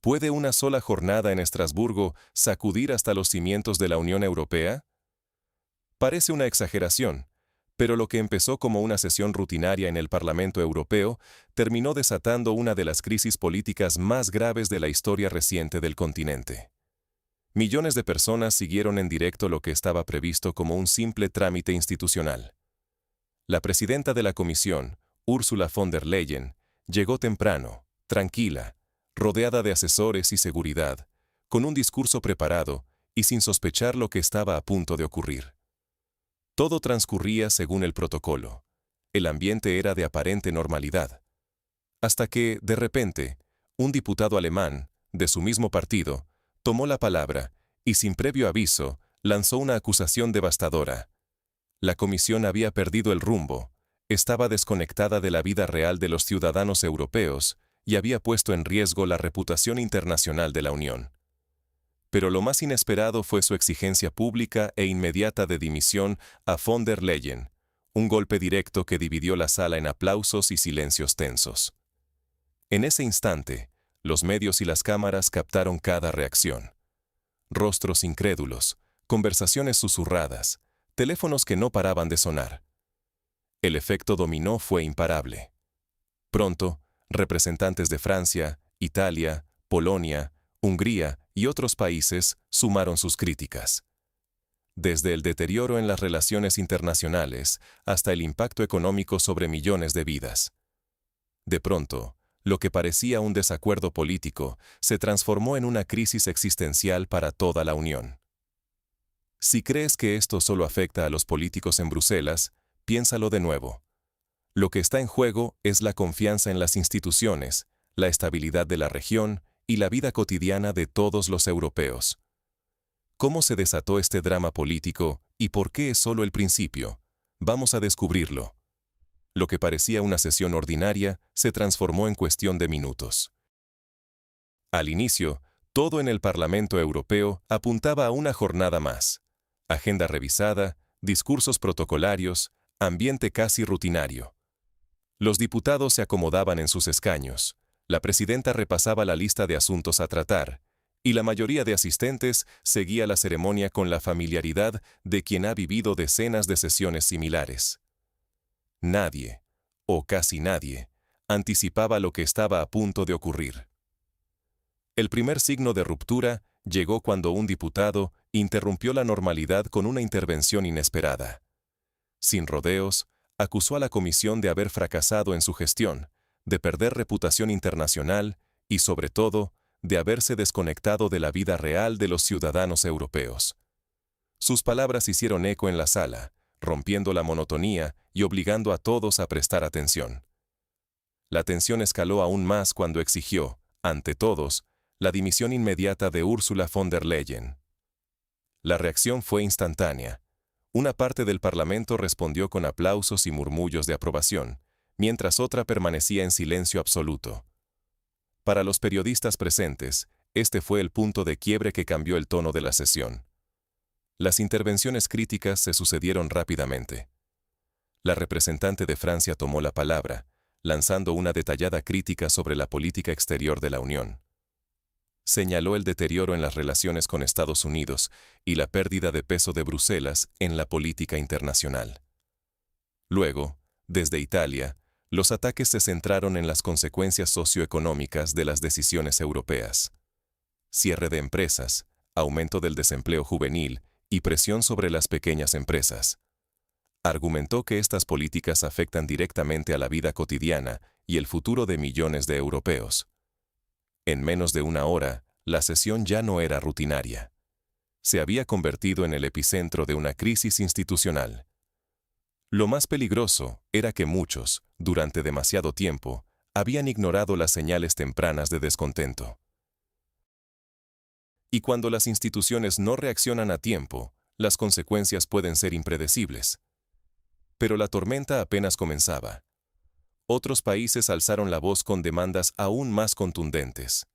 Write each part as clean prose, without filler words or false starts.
¿Puede una sola jornada en Estrasburgo sacudir hasta los cimientos de la Unión Europea? Parece una exageración, pero lo que empezó como una sesión rutinaria en el Parlamento Europeo terminó desatando una de las crisis políticas más graves de la historia reciente del continente. Millones de personas siguieron en directo lo que estaba previsto como un simple trámite institucional. La presidenta de la Comisión, Ursula von der Leyen, llegó temprano, tranquila, rodeada de asesores y seguridad, con un discurso preparado y sin sospechar lo que estaba a punto de ocurrir. Todo transcurría según el protocolo. El ambiente era de aparente normalidad. Hasta que, de repente, un diputado alemán, de su mismo partido, tomó la palabra y, sin previo aviso, lanzó una acusación devastadora. La Comisión había perdido el rumbo, estaba desconectada de la vida real de los ciudadanos europeos y había puesto en riesgo la reputación internacional de la Unión. Pero lo más inesperado fue su exigencia pública e inmediata de dimisión a von der Leyen, un golpe directo que dividió la sala en aplausos y silencios tensos. En ese instante, los medios y las cámaras captaron cada reacción. Rostros incrédulos, conversaciones susurradas, teléfonos que no paraban de sonar. El efecto dominó fue imparable. Pronto, representantes de Francia, Italia, Polonia, Hungría y otros países sumaron sus críticas. Desde el deterioro en las relaciones internacionales hasta el impacto económico sobre millones de vidas. De pronto, lo que parecía un desacuerdo político se transformó en una crisis existencial para toda la Unión. Si crees que esto solo afecta a los políticos en Bruselas, piénsalo de nuevo. Lo que está en juego es la confianza en las instituciones, la estabilidad de la región y la vida cotidiana de todos los europeos. ¿Cómo se desató este drama político y por qué es solo el principio? Vamos a descubrirlo. Lo que parecía una sesión ordinaria se transformó en cuestión de minutos. Al inicio, todo en el Parlamento Europeo apuntaba a una jornada más. Agenda revisada, discursos protocolarios, ambiente casi rutinario. Los diputados se acomodaban en sus escaños. La presidenta repasaba la lista de asuntos a tratar, y la mayoría de asistentes seguía la ceremonia con la familiaridad de quien ha vivido decenas de sesiones similares. Nadie, o casi nadie, anticipaba lo que estaba a punto de ocurrir. El primer signo de ruptura llegó cuando un diputado interrumpió la normalidad con una intervención inesperada. Sin rodeos, acusó a la Comisión de haber fracasado en su gestión, de perder reputación internacional y, sobre todo, de haberse desconectado de la vida real de los ciudadanos europeos. Sus palabras hicieron eco en la sala, rompiendo la monotonía y obligando a todos a prestar atención. La tensión escaló aún más cuando exigió, ante todos, la dimisión inmediata de Ursula von der Leyen. La reacción fue instantánea. Una parte del Parlamento respondió con aplausos y murmullos de aprobación, mientras otra permanecía en silencio absoluto. Para los periodistas presentes, este fue el punto de quiebre que cambió el tono de la sesión. Las intervenciones críticas se sucedieron rápidamente. La representante de Francia tomó la palabra, lanzando una detallada crítica sobre la política exterior de la Unión. Señaló el deterioro en las relaciones con Estados Unidos y la pérdida de peso de Bruselas en la política internacional. Luego, desde Italia, los ataques se centraron en las consecuencias socioeconómicas de las decisiones europeas. Cierre de empresas, aumento del desempleo juvenil y presión sobre las pequeñas empresas. Argumentó que estas políticas afectan directamente a la vida cotidiana y el futuro de millones de europeos. En menos de una hora, la sesión ya no era rutinaria. Se había convertido en el epicentro de una crisis institucional. Lo más peligroso era que muchos, durante demasiado tiempo, habían ignorado las señales tempranas de descontento. Y cuando las instituciones no reaccionan a tiempo, las consecuencias pueden ser impredecibles. Pero la tormenta apenas comenzaba. Otros países alzaron la voz con demandas aún más contundentes.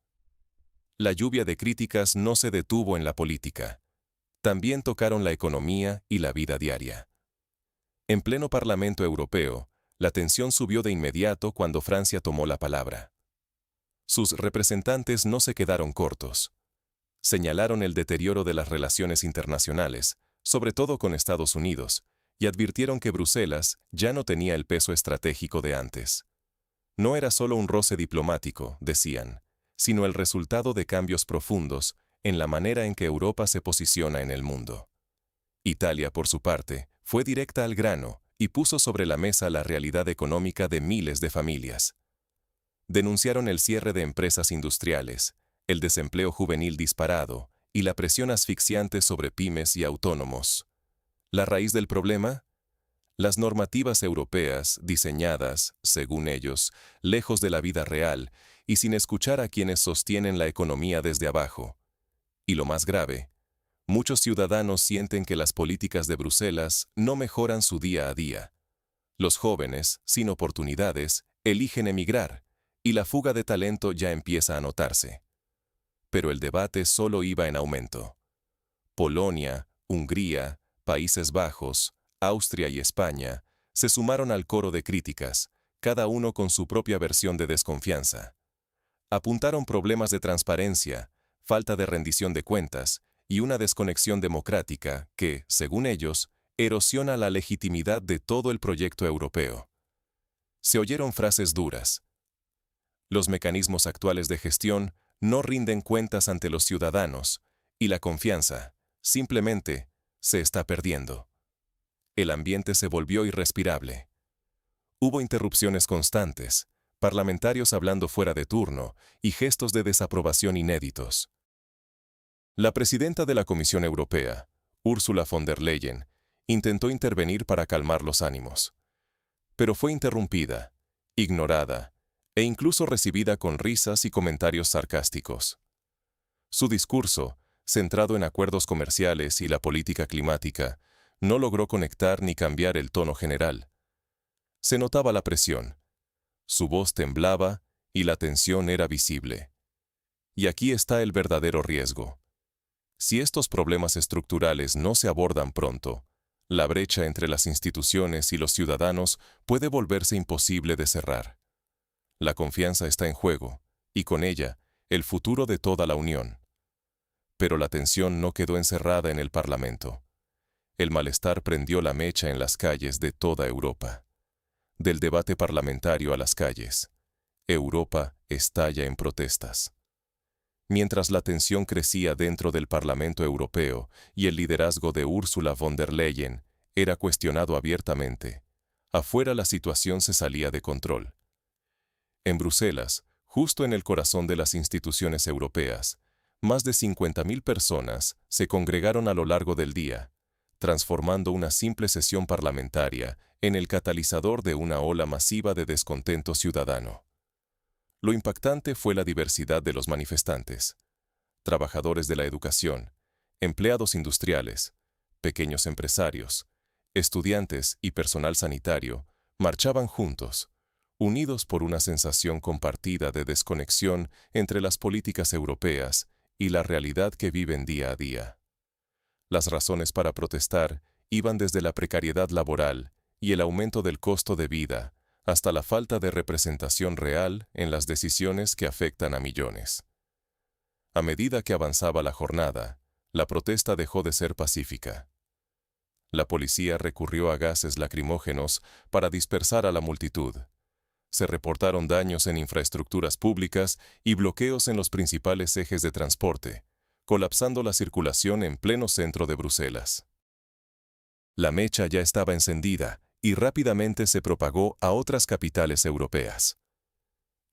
La lluvia de críticas no se detuvo en la política. También tocaron la economía y la vida diaria. En pleno Parlamento Europeo, la tensión subió de inmediato cuando Francia tomó la palabra. Sus representantes no se quedaron cortos. Señalaron el deterioro de las relaciones internacionales, sobre todo con Estados Unidos, y advirtieron que Bruselas ya no tenía el peso estratégico de antes. No era solo un roce diplomático, decían, sino el resultado de cambios profundos en la manera en que Europa se posiciona en el mundo. Italia, por su parte, fue directa al grano y puso sobre la mesa la realidad económica de miles de familias. Denunciaron el cierre de empresas industriales, el desempleo juvenil disparado y la presión asfixiante sobre pymes y autónomos. ¿La raíz del problema? Las normativas europeas, diseñadas, según ellos, lejos de la vida real y sin escuchar a quienes sostienen la economía desde abajo. Y lo más grave, muchos ciudadanos sienten que las políticas de Bruselas no mejoran su día a día. Los jóvenes, sin oportunidades, eligen emigrar, y la fuga de talento ya empieza a notarse. Pero el debate solo iba en aumento. Polonia, Hungría, Países Bajos, Austria y España se sumaron al coro de críticas, cada uno con su propia versión de desconfianza. Apuntaron problemas de transparencia, falta de rendición de cuentas y una desconexión democrática que, según ellos, erosiona la legitimidad de todo el proyecto europeo. Se oyeron frases duras. Los mecanismos actuales de gestión no rinden cuentas ante los ciudadanos, y la confianza, simplemente, se está perdiendo. El ambiente se volvió irrespirable. Hubo interrupciones constantes, parlamentarios hablando fuera de turno y gestos de desaprobación inéditos. La presidenta de la Comisión Europea, Ursula von der Leyen, intentó intervenir para calmar los ánimos. Pero fue interrumpida, ignorada, e incluso recibida con risas y comentarios sarcásticos. Su discurso, centrado en acuerdos comerciales y la política climática, no logró conectar ni cambiar el tono general. Se notaba la presión. Su voz temblaba y la tensión era visible. Y aquí está el verdadero riesgo. Si estos problemas estructurales no se abordan pronto, la brecha entre las instituciones y los ciudadanos puede volverse imposible de cerrar. La confianza está en juego, y con ella, el futuro de toda la Unión. Pero la tensión no quedó encerrada en el Parlamento. El malestar prendió la mecha en las calles de toda Europa. Del debate parlamentario a las calles, Europa estalla en protestas. Mientras la tensión crecía dentro del Parlamento Europeo y el liderazgo de Ursula von der Leyen era cuestionado abiertamente, afuera la situación se salía de control. En Bruselas, justo en el corazón de las instituciones europeas, más de 50.000 personas se congregaron a lo largo del día, transformando una simple sesión parlamentaria en el catalizador de una ola masiva de descontento ciudadano. Lo impactante fue la diversidad de los manifestantes. Trabajadores de la educación, empleados industriales, pequeños empresarios, estudiantes y personal sanitario marchaban juntos, unidos por una sensación compartida de desconexión entre las políticas europeas y la realidad que viven día a día. Las razones para protestar iban desde la precariedad laboral y el aumento del costo de vida hasta la falta de representación real en las decisiones que afectan a millones. A medida que avanzaba la jornada, la protesta dejó de ser pacífica. La policía recurrió a gases lacrimógenos para dispersar a la multitud. Se reportaron daños en infraestructuras públicas y bloqueos en los principales ejes de transporte, colapsando la circulación en pleno centro de Bruselas. La mecha ya estaba encendida y rápidamente se propagó a otras capitales europeas.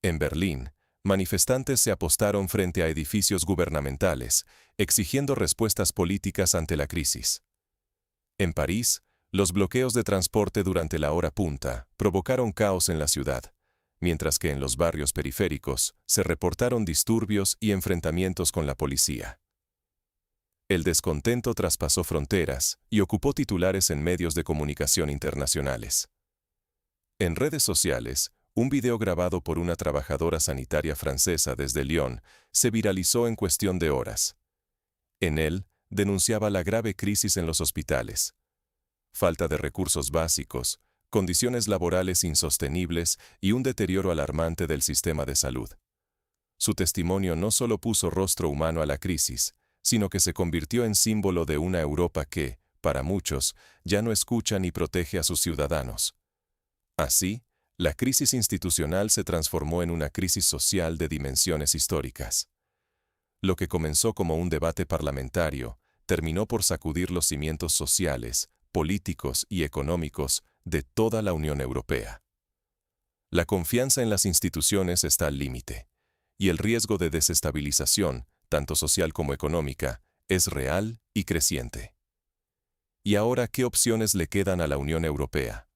En Berlín, manifestantes se apostaron frente a edificios gubernamentales, exigiendo respuestas políticas ante la crisis. En París, los bloqueos de transporte durante la hora punta provocaron caos en la ciudad, mientras que en los barrios periféricos se reportaron disturbios y enfrentamientos con la policía. El descontento traspasó fronteras y ocupó titulares en medios de comunicación internacionales. En redes sociales, un video grabado por una trabajadora sanitaria francesa desde Lyon se viralizó en cuestión de horas. En él, denunciaba la grave crisis en los hospitales. Falta de recursos básicos, condiciones laborales insostenibles y un deterioro alarmante del sistema de salud. Su testimonio no solo puso rostro humano a la crisis, sino que se convirtió en símbolo de una Europa que, para muchos, ya no escucha ni protege a sus ciudadanos. Así, la crisis institucional se transformó en una crisis social de dimensiones históricas. Lo que comenzó como un debate parlamentario, terminó por sacudir los cimientos sociales, políticos y económicos de toda la Unión Europea. La confianza en las instituciones está al límite, y el riesgo de desestabilización, tanto social como económica, es real y creciente. ¿Y ahora qué opciones le quedan a la Unión Europea?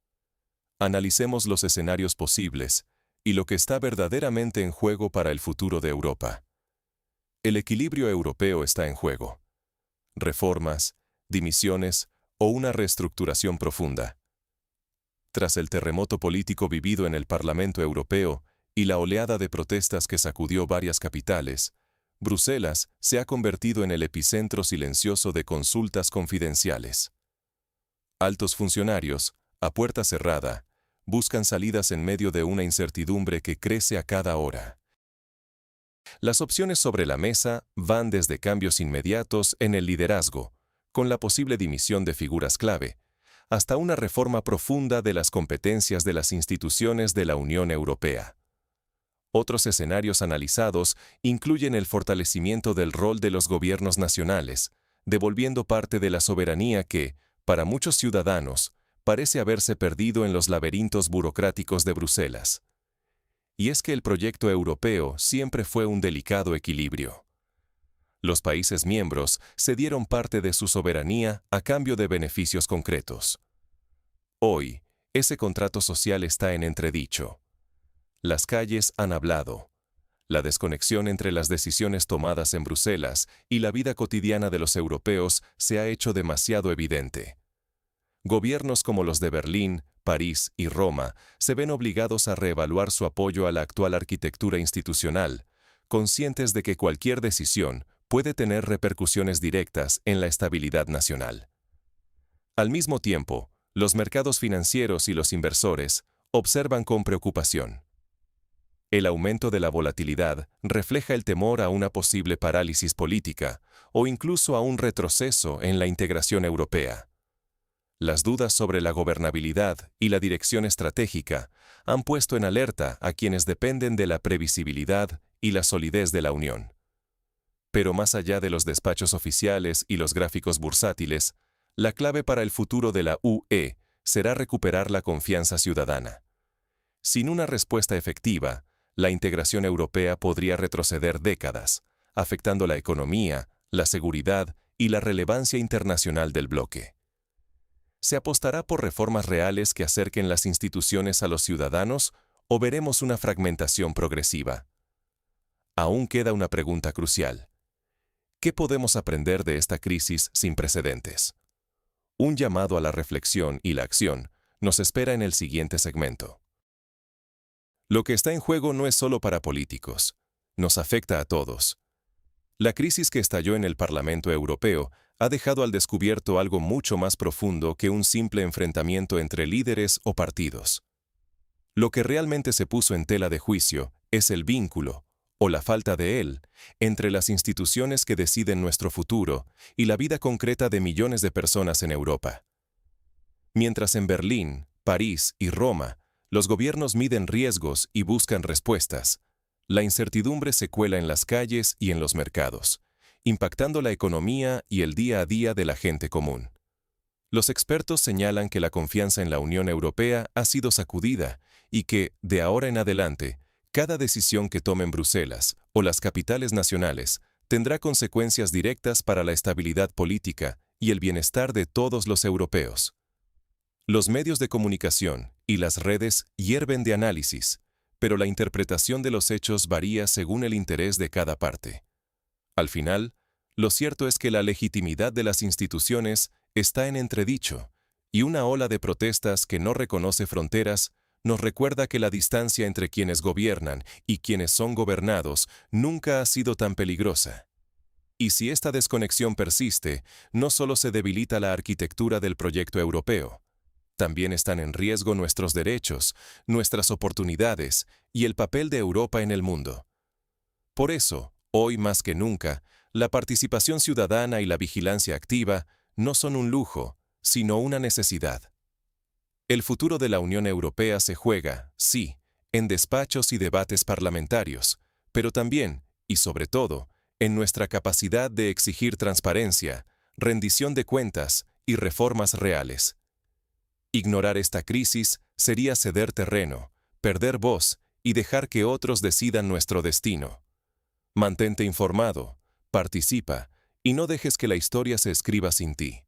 Analicemos los escenarios posibles y lo que está verdaderamente en juego para el futuro de Europa. El equilibrio europeo está en juego. Reformas, dimisiones o una reestructuración profunda. Tras el terremoto político vivido en el Parlamento Europeo y la oleada de protestas que sacudió varias capitales, Bruselas se ha convertido en el epicentro silencioso de consultas confidenciales. Altos funcionarios, a puerta cerrada, buscan salidas en medio de una incertidumbre que crece a cada hora. Las opciones sobre la mesa van desde cambios inmediatos en el liderazgo, con la posible dimisión de figuras clave, hasta una reforma profunda de las competencias de las instituciones de la Unión Europea. Otros escenarios analizados incluyen el fortalecimiento del rol de los gobiernos nacionales, devolviendo parte de la soberanía que, para muchos ciudadanos, parece haberse perdido en los laberintos burocráticos de Bruselas. Y es que el proyecto europeo siempre fue un delicado equilibrio. Los países miembros cedieron parte de su soberanía a cambio de beneficios concretos. Hoy, ese contrato social está en entredicho. Las calles han hablado. La desconexión entre las decisiones tomadas en Bruselas y la vida cotidiana de los europeos se ha hecho demasiado evidente. Gobiernos como los de Berlín, París y Roma se ven obligados a reevaluar su apoyo a la actual arquitectura institucional, conscientes de que cualquier decisión puede tener repercusiones directas en la estabilidad nacional. Al mismo tiempo, los mercados financieros y los inversores observan con preocupación. El aumento de la volatilidad refleja el temor a una posible parálisis política o incluso a un retroceso en la integración europea. Las dudas sobre la gobernabilidad y la dirección estratégica han puesto en alerta a quienes dependen de la previsibilidad y la solidez de la Unión. Pero más allá de los despachos oficiales y los gráficos bursátiles, la clave para el futuro de la UE será recuperar la confianza ciudadana. Sin una respuesta efectiva, la integración europea podría retroceder décadas, afectando la economía, la seguridad y la relevancia internacional del bloque. ¿Se apostará por reformas reales que acerquen las instituciones a los ciudadanos o veremos una fragmentación progresiva? Aún queda una pregunta crucial. ¿Qué podemos aprender de esta crisis sin precedentes? Un llamado a la reflexión y la acción nos espera en el siguiente segmento. Lo que está en juego no es solo para políticos, nos afecta a todos. La crisis que estalló en el Parlamento Europeo ha dejado al descubierto algo mucho más profundo que un simple enfrentamiento entre líderes o partidos. Lo que realmente se puso en tela de juicio es el vínculo, o la falta de él, entre las instituciones que deciden nuestro futuro y la vida concreta de millones de personas en Europa. Mientras en Berlín, París y Roma, los gobiernos miden riesgos y buscan respuestas, la incertidumbre se cuela en las calles y en los mercados, impactando la economía y el día a día de la gente común. Los expertos señalan que la confianza en la Unión Europea ha sido sacudida y que, de ahora en adelante, cada decisión que tomen Bruselas o las capitales nacionales tendrá consecuencias directas para la estabilidad política y el bienestar de todos los europeos. Los medios de comunicación y las redes hierven de análisis, pero la interpretación de los hechos varía según el interés de cada parte. Al final, lo cierto es que la legitimidad de las instituciones está en entredicho, y una ola de protestas que no reconoce fronteras nos recuerda que la distancia entre quienes gobiernan y quienes son gobernados nunca ha sido tan peligrosa. Y si esta desconexión persiste, no solo se debilita la arquitectura del proyecto europeo, también están en riesgo nuestros derechos, nuestras oportunidades y el papel de Europa en el mundo. Por eso, hoy más que nunca, la participación ciudadana y la vigilancia activa no son un lujo, sino una necesidad. El futuro de la Unión Europea se juega, sí, en despachos y debates parlamentarios, pero también, y sobre todo, en nuestra capacidad de exigir transparencia, rendición de cuentas y reformas reales. Ignorar esta crisis sería ceder terreno, perder voz y dejar que otros decidan nuestro destino. Mantente informado, participa y no dejes que la historia se escriba sin ti.